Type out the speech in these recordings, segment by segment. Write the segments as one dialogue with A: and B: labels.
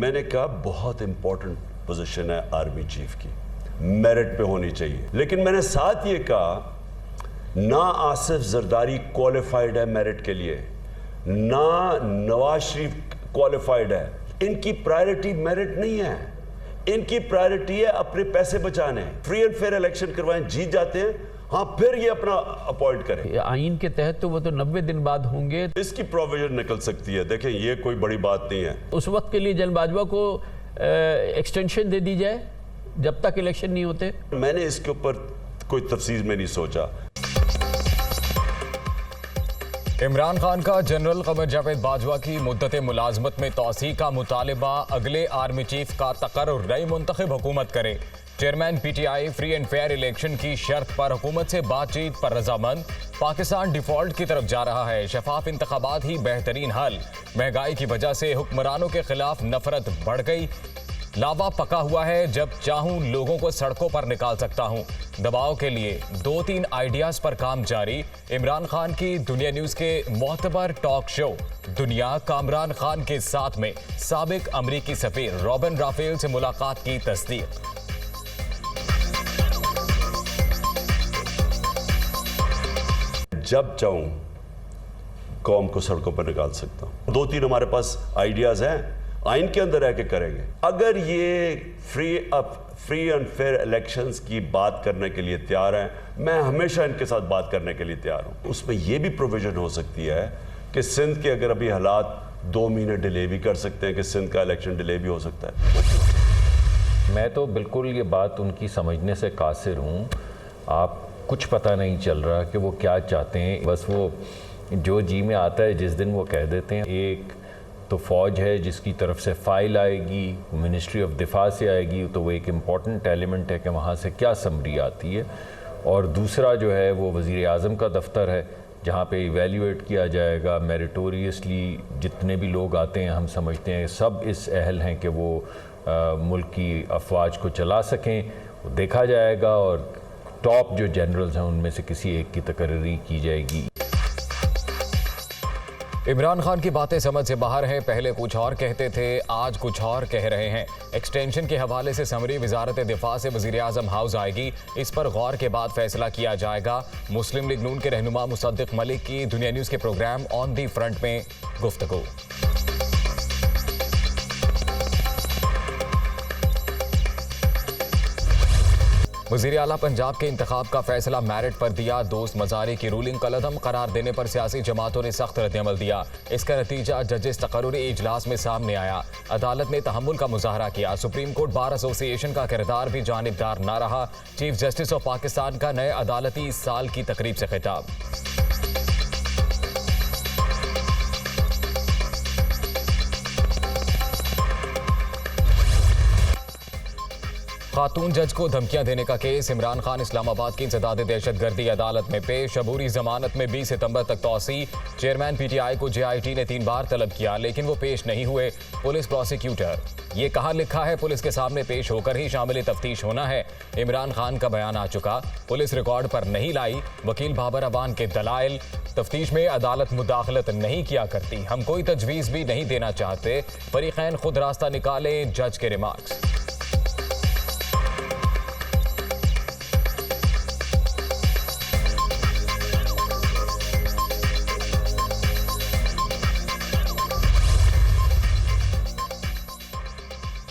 A: मैंने कहा बहुत इंपॉर्टेंट पोजीशन है आर्मी चीफ की, मेरिट पे होनी चाहिए। लेकिन मैंने साथ ये कहा ना आसिफ जरदारी क्वालिफाइड है मेरिट के लिए, ना नवाज शरीफ क्वालिफाइड है। इनकी प्रायोरिटी मेरिट नहीं है, इनकी प्रायोरिटी है अपने पैसे बचाने। फ्री एंड फेयर इलेक्शन करवाएं, जीत जाते हैं, हाँ फिर ये अपना अपॉइंट करें।
B: आइन के तहत तो वो तो 90 दिन बाद होंगे,
A: इसकी प्रोविजन निकल सकती है। देखें ये कोई बड़ी बात नहीं है।
B: उस वक्त के लिए जनरल बाजवा को एक्सटेंशन दे दी जाए जब तक इलेक्शन नहीं होते।
A: मैंने इसके ऊपर कोई तफसील में नहीं सोचा।
C: इमरान खान का जनरल कमर जावेद बाजवा की मुद्दत मुलाजमत में तोसी का मुतालबा अगले आर्मी चीफ का तकर्रुर नई मुंतखब हुकूमत करे। Chairman PTI free and fair election की शर्त पर हुकूमत से बातचीत पर रजामंद। पाकिस्तान डिफॉल्ट की तरफ जा रहा है, शफाफ इंतखाबात ही बेहतरीन हल। महंगाई की वजह से हुक्मरानों के खिलाफ नफरत बढ़ गई। लावा पका हुआ है, जब चाहूं लोगों को सड़कों पर निकाल सकता हूं। दबाव के लिए 2-3 आइडियाज पर काम जारी। इमरान खान की दुनिया न्यूज के मोहतबर टॉक शो दुनिया कामरान खान के साथ में साबिक अमरीकी सफीर रॉबिन राफेल से मुलाकात की तस्दीक।
A: जब चाहूं कौम को सड़कों पर निकाल सकता हूं। 2-3 हमारे पास आइडियाज हैं, आइन के अंदर रह के करेंगे। अगर ये फ्री एंड फेयर इलेक्शंस की बात करने के लिए तैयार हैं, मैं हमेशा इनके साथ बात करने के लिए तैयार हूं। उसमें यह भी प्रोविजन हो सकती है कि सिंध के अगर अभी हालात 2 महीने डिले भी कर सकते हैं, कि सिंध का इलेक्शन डिले भी हो सकता है।
D: मैं तो बिल्कुल ये बात उनकी समझने से कासिर हूँ। आप कुछ पता नहीं चल रहा कि वो क्या चाहते हैं, बस वो जो जी में आता है जिस दिन वो कह देते हैं। एक तो फ़ौज है जिसकी तरफ से फ़ाइल आएगी, मिनिस्ट्री ऑफ दिफा से आएगी, तो वो एक इम्पॉर्टेंट एलिमेंट है कि वहाँ से क्या समरी आती है। और दूसरा जो है वो वज़ीर आज़म का दफ्तर है, जहाँ पे इवेल्यूएट किया जाएगा मेरिटोरियसली। जितने भी लोग आते हैं हम समझते हैं सब इस अहल हैं कि वो मुल्क की अफवाज को चला सकें, वो देखा जाएगा और टॉप जो जनरल्स हैं उनमें से किसी एक की तकर्री की जाएगी।
C: इमरान खान की बातें समझ से बाहर हैं। पहले कुछ और कहते थे, आज कुछ और कह रहे हैं। एक्सटेंशन के हवाले से समरी वजारत दिफा से वज़ीर आज़म हाउस आएगी, इस पर गौर के बाद फैसला किया जाएगा। मुस्लिम लीग नून के रहनुमा मुसद्दिक मलिक की दुनिया न्यूज़ के प्रोग्राम ऑन दी फ्रंट में गुफ्तगू। वज़ीर आला पंजाब के इंतखाब का फैसला मेरिट पर दिया। दोस्त मजारी की रूलिंग कलअदम करार देने पर सियासी जमातों ने सख्त रद्दअमल दिया। इसका नतीजा जजेस तकर्रुरी इजलास में सामने आया। अदालत ने तहम्मुल का मुजाहरा किया। सुप्रीम कोर्ट बार एसोसिएशन का किरदार भी जानिबदार न रहा। चीफ जस्टिस ऑफ पाकिस्तान का नए अदालती साल की तकरीब से खिताब। खातून जज को धमकियां देने का केस। इमरान खान इस्लामाबाद की इंसदाद दहशतगर्दी अदालत में पेश। अबूरी जमानत में 20 सितंबर तक तौसी। चेयरमैन पीटीआई को जेआईटी ने 3 बार तलब किया, लेकिन वो पेश नहीं हुए। पुलिस प्रोसिक्यूटर, ये कहाँ लिखा है पुलिस के सामने पेश होकर ही शामिल तफ्तीश होना है। इमरान खान का बयान आ चुका, पुलिस रिकॉर्ड पर नहीं लाई। वकील बाबर अवान के दलाइल, तफ्तीश में अदालत मुदाखलत नहीं किया करती, हम कोई तजवीज़ भी नहीं देना चाहते। फरीकैन खुद रास्ता निकालें, जज के रिमार्क्स।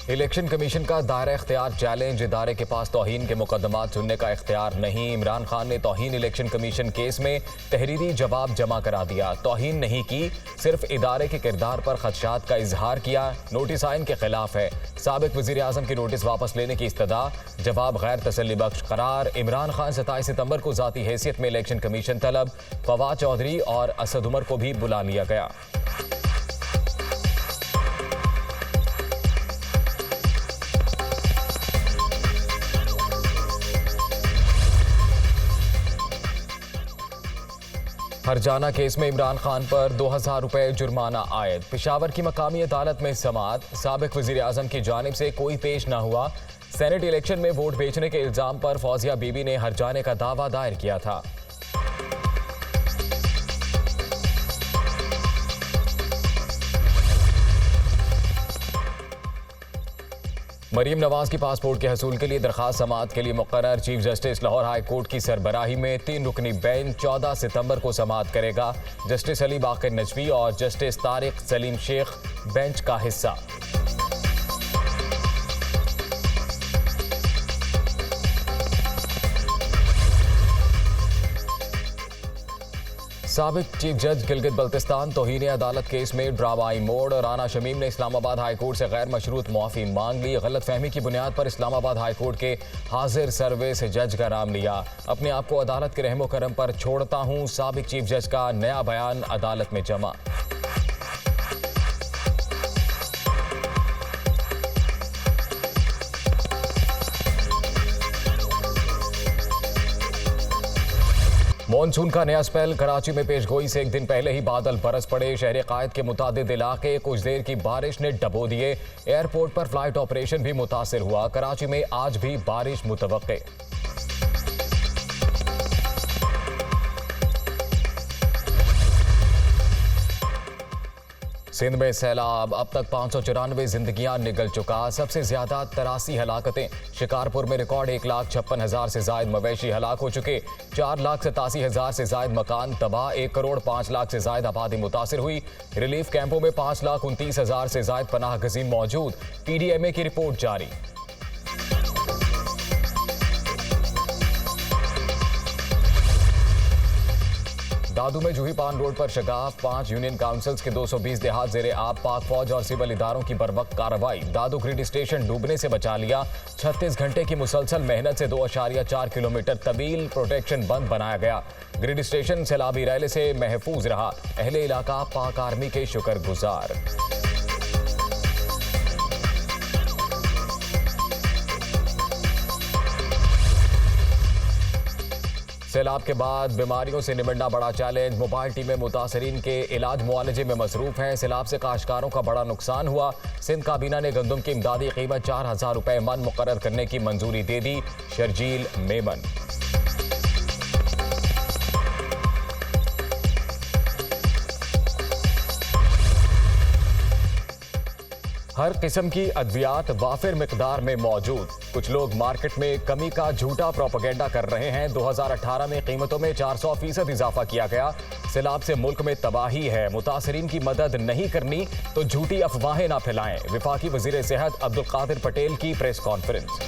C: इलेक्शन कमीशन का दायरा इख्तियार चैलेंज। इदारे के पास तौहीन के मुकदमात सुनने का इख्तियार नहीं। इमरान खान ने तौहीन इलेक्शन कमीशन केस में तहरीरी जवाब जमा करा दिया। तौहीन नहीं की, सिर्फ इदारे के किरदार पर खदशात का इजहार किया। नोटिस आइन के खिलाफ है। साबिक वज़ीर आज़म की नोटिस वापस लेने की इस्तदा। जवाब गैर तसल्ली बख्श करार। इमरान खान 27 सितंबर को ज़ाती हैसियत में इलेक्शन कमीशन तलब। फवाद चौधरी और असद उमर को भी बुला लिया गया। हरजाना केस में इमरान खान पर 2000 रुपए जुर्माना आयद। पेशावर की मकामी अदालत में समाअत। साबिक वज़ीर आज़म की जानिब से कोई पेश न हुआ। सेनेट इलेक्शन में वोट बेचने के इल्जाम पर फौजिया बीबी ने हरजाने का दावा दायर किया था। मरीम नवाज की पासपोर्ट के हसूल के लिए दरखास्त समाअत के लिए मुकर्रर chief justice Lahore high court की सरबराही में 3 रुकनी बेंच 14 सितंबर को समाअत करेगा। जस्टिस अली बाकर नजवी और जस्टिस तारिक सलीम शेख बेंच का हिस्सा। साबिक चीफ जज गिलगित बल्तिस्तान तौहीन अदालत केस में ड्रामाई मोड़। राना शमीम ने इस्लामाबाद हाई कोर्ट से गैर मशरूत मुआफ़ी मांग ली। गलत फहमी की बुनियाद पर इस्लामाबाद हाई कोर्ट के हाजिर सर्विस जज का नाम लिया। अपने आप को अदालत के रहमो करम पर छोड़ता हूँ। साबिक चीफ जज का नया बयान अदालत में जमा। मॉनसून का नया स्पेल। कराची में पेशगोई से एक दिन पहले ही बादल बरस पड़े। शहर कायद के मुतादिद इलाके कुछ देर की बारिश ने डबो दिए। एयरपोर्ट पर फ्लाइट ऑपरेशन भी मुतासिर हुआ। कराची में आज भी बारिश मुतवक्के। सिंध में सैलाब। अब तक 594 जिंदगियां निगल चुका। सबसे ज्यादा 83 हलाकतें। शिकारपुर में रिकॉर्ड 1,56,000 से जायद मवेशी हलाक हो चुके। 4,87,000 से जायद मकान तबाह। 1 करोड़ 5 लाख से जायद आबादी मुतासिर हुई। रिलीफ कैंपों में 5,29,000 से जायद पनाह गजीन मौजूद। PDMA की रिपोर्ट जारी। दादू में जूही पान रोड पर शगाफ। 5 यूनियन काउंसिल्स के 220 देहात जेरे आब। पाक फौज और सिविल इदारों की बरवक्त कार्रवाई। दादू ग्रिड स्टेशन डूबने से बचा लिया। 36 घंटे की मुसलसल मेहनत से 2.4 किलोमीटर तवील प्रोटेक्शन बंद बनाया गया। ग्रिड स्टेशन सैलाबी रैले से महफूज रहा। अहले इलाका पाक आर्मी के शुक्रगुजार। सैलाब के बाद बीमारियों से निपटना बड़ा चैलेंज। मोबाइल टीमें मुतासरीन के इलाज मुआलजे में मसरूफ हैं। सैलाब से काश्तकारों का बड़ा नुकसान हुआ। सिंध काबीना ने गंदम की इमदादी कीमत 4,000 रुपए मन मुकर्रर करने की मंजूरी दे दी। शर्जील मेमन। हर किस्म की अद्वियात वाफिर मिकदार में मौजूद। कुछ लोग मार्केट में कमी का झूठा प्रोपेगेंडा कर रहे हैं। 2018 में कीमतों में 400% इजाफा किया गया। सैलाब से मुल्क में तबाही है। मुतासरीन की मदद नहीं करनी तो झूठी अफवाहें ना फैलाएं। विफाकी वजीर सेहत अब्दुल कादिर पटेल की प्रेस कॉन्फ्रेंस।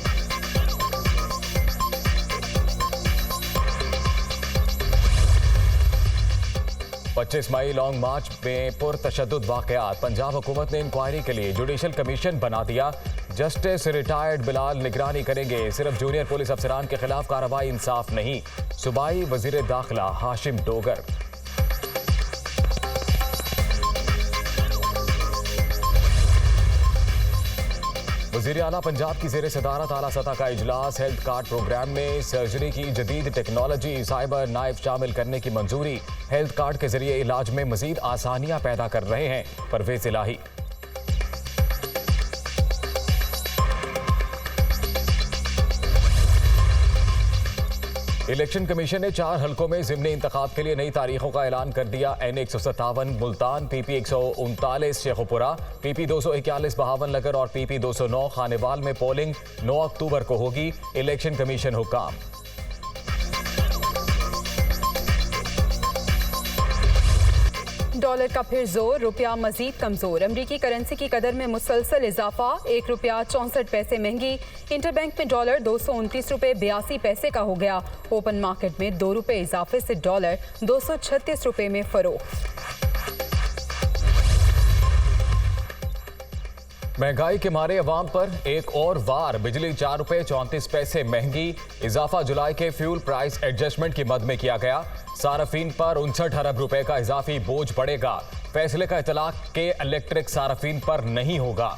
C: 25 मई लॉन्ग मार्च में पुरतशद्दुद वाकयात। पंजाब हुकूमत ने इंक्वायरी के लिए जुडिशल कमीशन बना दिया। जस्टिस रिटायर्ड बिलाल निगरानी करेंगे। सिर्फ जूनियर पुलिस अफसरान के खिलाफ कार्रवाई इंसाफ नहीं। सूबाई वजीर दाखिला हाशिम डोगर। वज़ीर आला पंजाब की ज़ेरे सदारत आला सतह का इजलास। हेल्थ कार्ड प्रोग्राम में सर्जरी की जदीद टेक्नोलॉजी साइबर नाइफ शामिल करने की मंजूरी। हेल्थ कार्ड के जरिए इलाज में मजीद आसानियां पैदा कर रहे हैं परवेज इलाही। इलेक्शन कमीशन ने 4 हलकों में ज़िमनी इंतखाब के लिए नई तारीखों का ऐलान कर दिया। N157 Multan, PP 139 Sheikhupura, PP 241 बहावन नगर और PP 209 खानेवाल में पोलिंग 9 अक्टूबर को होगी। इलेक्शन कमीशन हुक्म।
E: डॉलर का फिर जोर। रुपया मजीद कमजोर। अमरीकी करेंसी की कदर में मुसलसल इजाफा। 1 रुपया 64 पैसे महंगी। इंटरबैंक में डॉलर 229 रुपए 82 पैसे का हो गया। ओपन मार्केट में 2 रुपए इजाफे से डॉलर 236 रुपए में फरोख्त।
C: महंगाई के मारे अवाम पर एक और वार। बिजली 4 रुपए 34 पैसे महंगी। इजाफा जुलाई के फ्यूल प्राइस एडजस्टमेंट की मद में किया गया। सारफीन पर 59 अरब रुपए का इजाफी बोझ पड़ेगा। फैसले का इतलाक के इलेक्ट्रिक सारफीन पर नहीं होगा।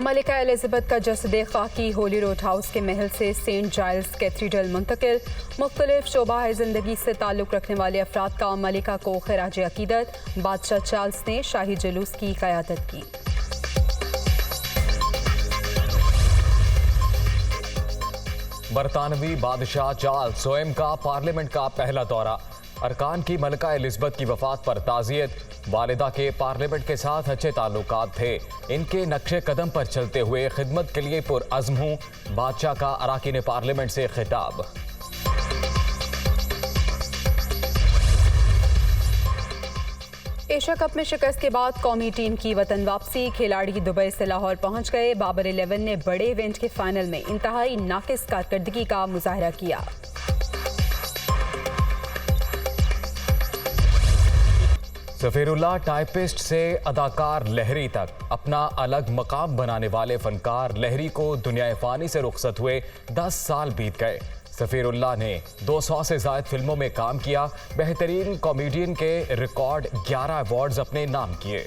E: मलिका एलिजाबेथ का जसदे खाकी होली रोड हाउस के महल से सेंट जाइल्स कैथीड्रल मुंतकिल। मुख्तलिफ शोबा जिंदगी से ताल्लुक़ रखने वाले अफराद का मलिका को खिराज अकीदत। बादशाह चार्ल्स ने शाही जुलूस की क़यादत की। बरतानवी बादशाह चार्ल्स स्वयं का पार्लियामेंट का पहला दौरा।
C: अरकान की मलका एलिजबेथ की वफात पर ताज़ियत। वालिदा के पार्लियामेंट के साथ अच्छे ताल्लुकात थे। इनके नक्शे कदम पर चलते हुए खिदमत के लिए पुरअज़्म हूँ। बादशाह का अराकीन पार्लियामेंट से खिताब।
E: एशिया कप में शिकस्त के बाद कौमी टीम की वतन वापसी। खिलाड़ी दुबई से लाहौर पहुंच गए। बाबर 11 ने बड़े इवेंट के फाइनल में इंतहाई नाकिस कारकर्दगी का मुजाहरा किया।
C: सफीरुल्लाह टाइपिस्ट से अदाकार लहरी तक अपना अलग मकाम बनाने वाले फनकार लहरी को दुनिया फ़ानी से रुखसत हुए 10 साल बीत गए। सफीरुल्लाह ने 200 से ज़ायद फिल्मों में काम किया। बेहतरीन कॉमेडियन के रिकॉर्ड 11 अवार्ड्स अपने नाम किए।